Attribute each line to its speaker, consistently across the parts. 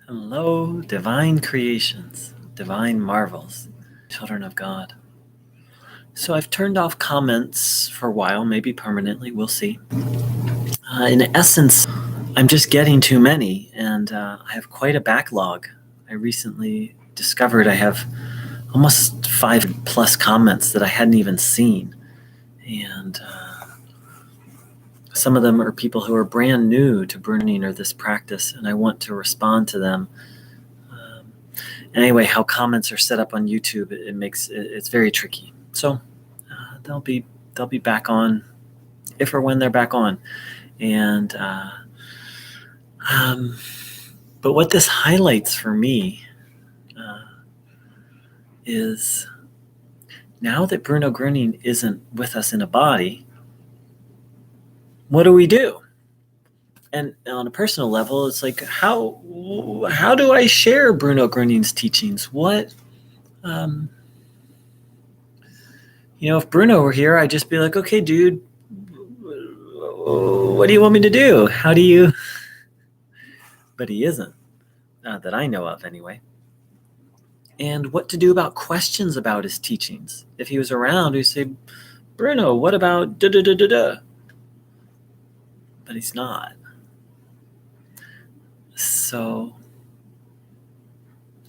Speaker 1: Hello, divine creations, divine marvels, children of God. So I've turned off comments for a while, maybe permanently, we'll see. In essence, I'm just getting too many, and I have quite a backlog. I recently discovered I have almost 5+ comments that I hadn't even seen. And some of them are people who are brand new to Bruning or this practice, and I want to respond to them. Anyway, how comments are set up on YouTube, it's very tricky. So they'll be back on if or when they're back on. And but what this highlights for me is now that Bruno Gruning isn't with us in a body, what do we do? And on a personal level, it's like, how do I share Bruno Gruning's teachings? What, if Bruno were here, I'd just be like, okay, dude, what do you want me to do? How do you? But he isn't, that I know of anyway. And what to do about questions about his teachings. If he was around, we'd say, Bruno, what about da-da-da-da-da? But he's not. So,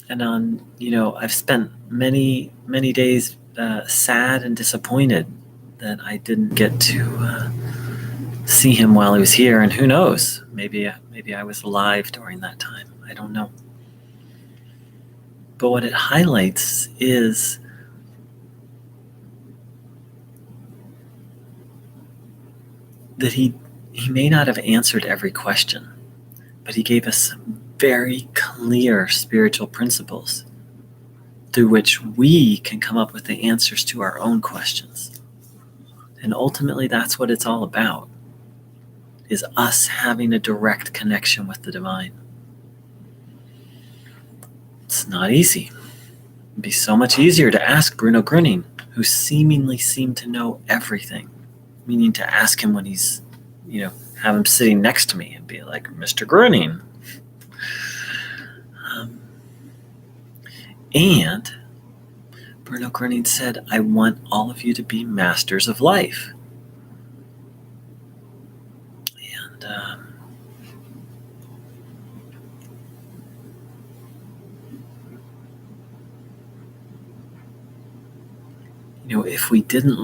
Speaker 1: and I've spent many, many days sad and disappointed that I didn't get to see him while he was here. And who knows, maybe I was alive during that time. I don't know. But what it highlights is that he may not have answered every question, but he gave us very clear spiritual principles through which we can come up with the answers to our own questions. And ultimately, that's what it's all about, is us having a direct connection with the divine. It's not easy. It'd be so much easier to ask Bruno Gruning, who seemingly seemed to know everything, meaning to ask him when he's, have him sitting next to me and be like, Mr. Gruning. And Bruno Gruning said, I want all of you to be masters of life. And if we don't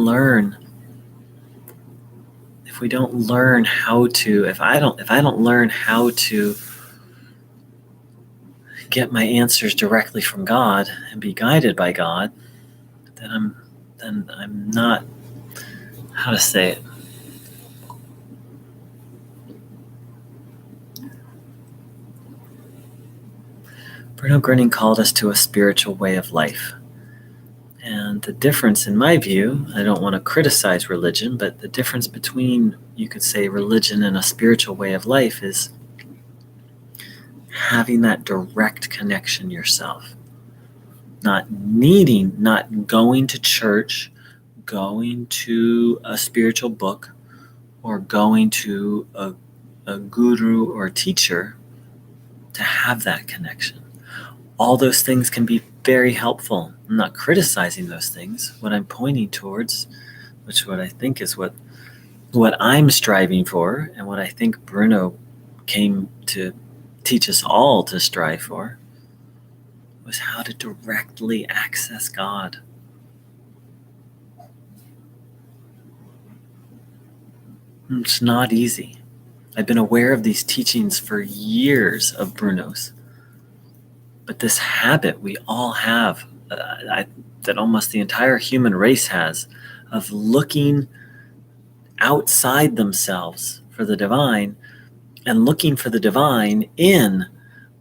Speaker 1: learn how to get my answers directly from God and be guided by God, then I'm not, how to say it, Bruno Gruning called us to a spiritual way of life. And the difference, in my view, I don't want to criticize religion, but the difference between, you could say, religion and a spiritual way of life is having that direct connection yourself. Not going to church, going to a spiritual book, or going to a guru or a teacher to have that connection. All those things can be very helpful. I'm not criticizing those things. What I'm pointing towards, which what I think is what I'm striving for, and what I think Bruno came to teach us all to strive for, was how to directly access God. It's not easy. I've been aware of these teachings for years of Bruno's. But this habit we all have, that almost the entire human race has, of looking outside themselves for the divine and looking for the divine in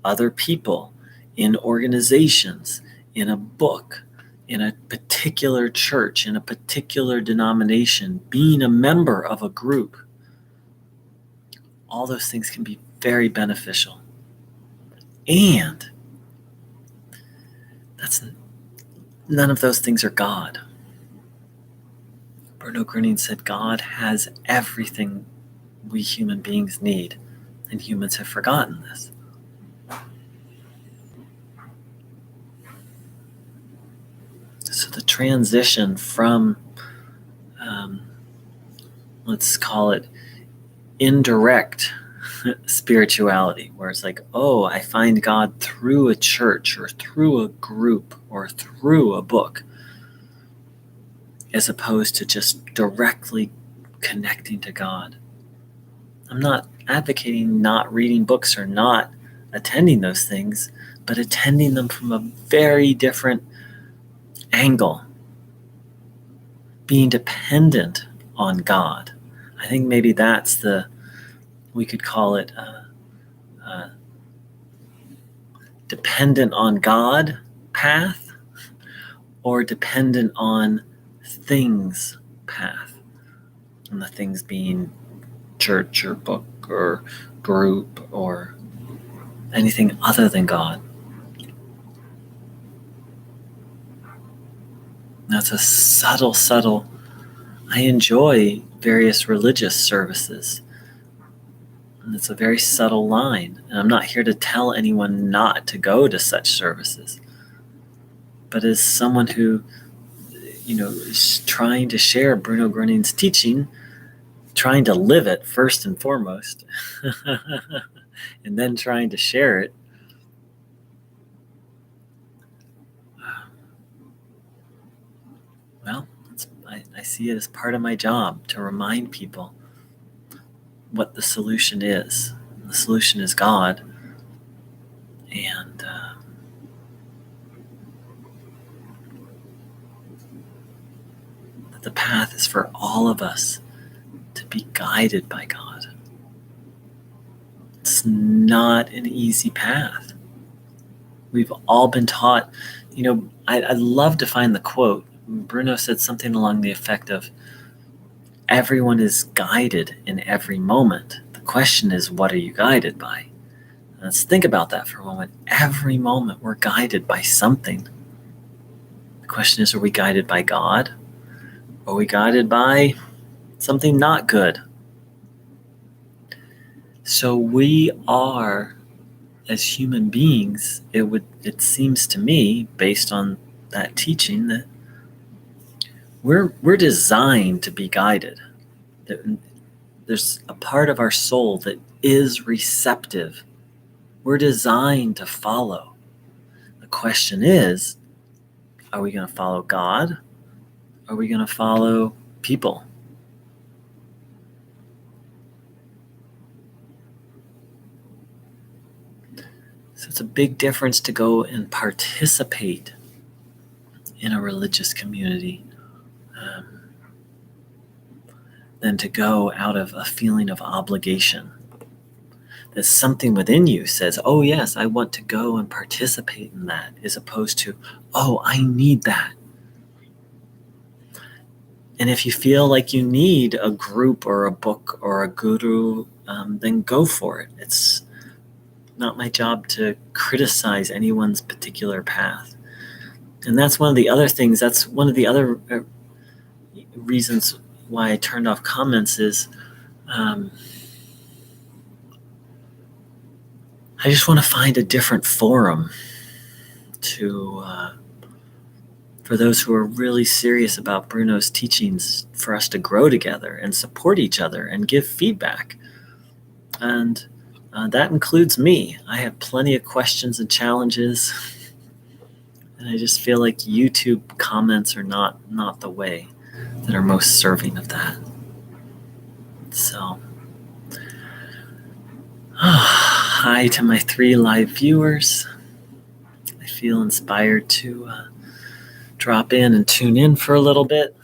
Speaker 1: other people, in organizations, in a book, in a particular church, in a particular denomination, being a member of a group. All those things can be very beneficial. And none of those things are God. Bruno Gruning said God has everything we human beings need, and humans have forgotten this. the transition from, let's call it indirect spirituality, where it's like, oh, I find God through a church or through a group or through a book, as opposed to just directly connecting to God. I'm not advocating not reading books or not attending those things, but attending them from a very different angle, being dependent on God. I think maybe that's we could call it dependent on God path, or dependent on things path. And the things being church or book or group or anything other than God. That's a subtle. I enjoy various religious services. And it's a very subtle line. And I'm not here to tell anyone not to go to such services. But as someone who, is trying to share Bruno Gruning's teaching, trying to live it first and foremost, and then trying to share it, well, I see it as part of my job to remind people what the solution is. The solution is God. And that the path is for all of us to be guided by God. It's not an easy path. We've all been taught, I love to find the quote. Bruno said something along the effect of, everyone is guided in every moment. The question is, what are you guided by? Let's think about that for a moment. Every moment we're guided by something. The question is, are we guided by God? Are we guided by something not good? So we are, as human beings, it seems to me, based on that teaching, that we're designed to be guided. There's a part of our soul that is receptive. We're designed to follow. The question is, are we going to follow God? Are we going to follow people? So it's a big difference to go and participate in a religious community than to go out of a feeling of obligation. That something within you says, oh yes, I want to go and participate in that, as opposed to, oh, I need that. And if you feel like you need a group or a book or a guru, then go for it. It's not my job to criticize anyone's particular path. And that's one of the other things, that's one of the other reasons why I turned off comments is I just want to find a different forum for those who are really serious about Bruno's teachings, for us to grow together and support each other and give feedback. And that includes me. I have plenty of questions and challenges, and I just feel like YouTube comments are not the way that are most serving of that. So, hi to my 3 live viewers. I feel inspired to drop in and tune in for a little bit.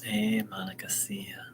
Speaker 1: Hey, Monica, see ya.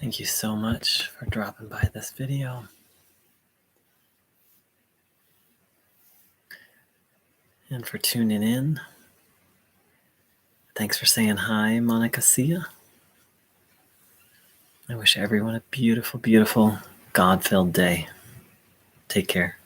Speaker 1: Thank you so much for dropping by this video. And for tuning in. Thanks for saying hi, Monica Sia. I wish everyone a beautiful, beautiful, God-filled day. Take care.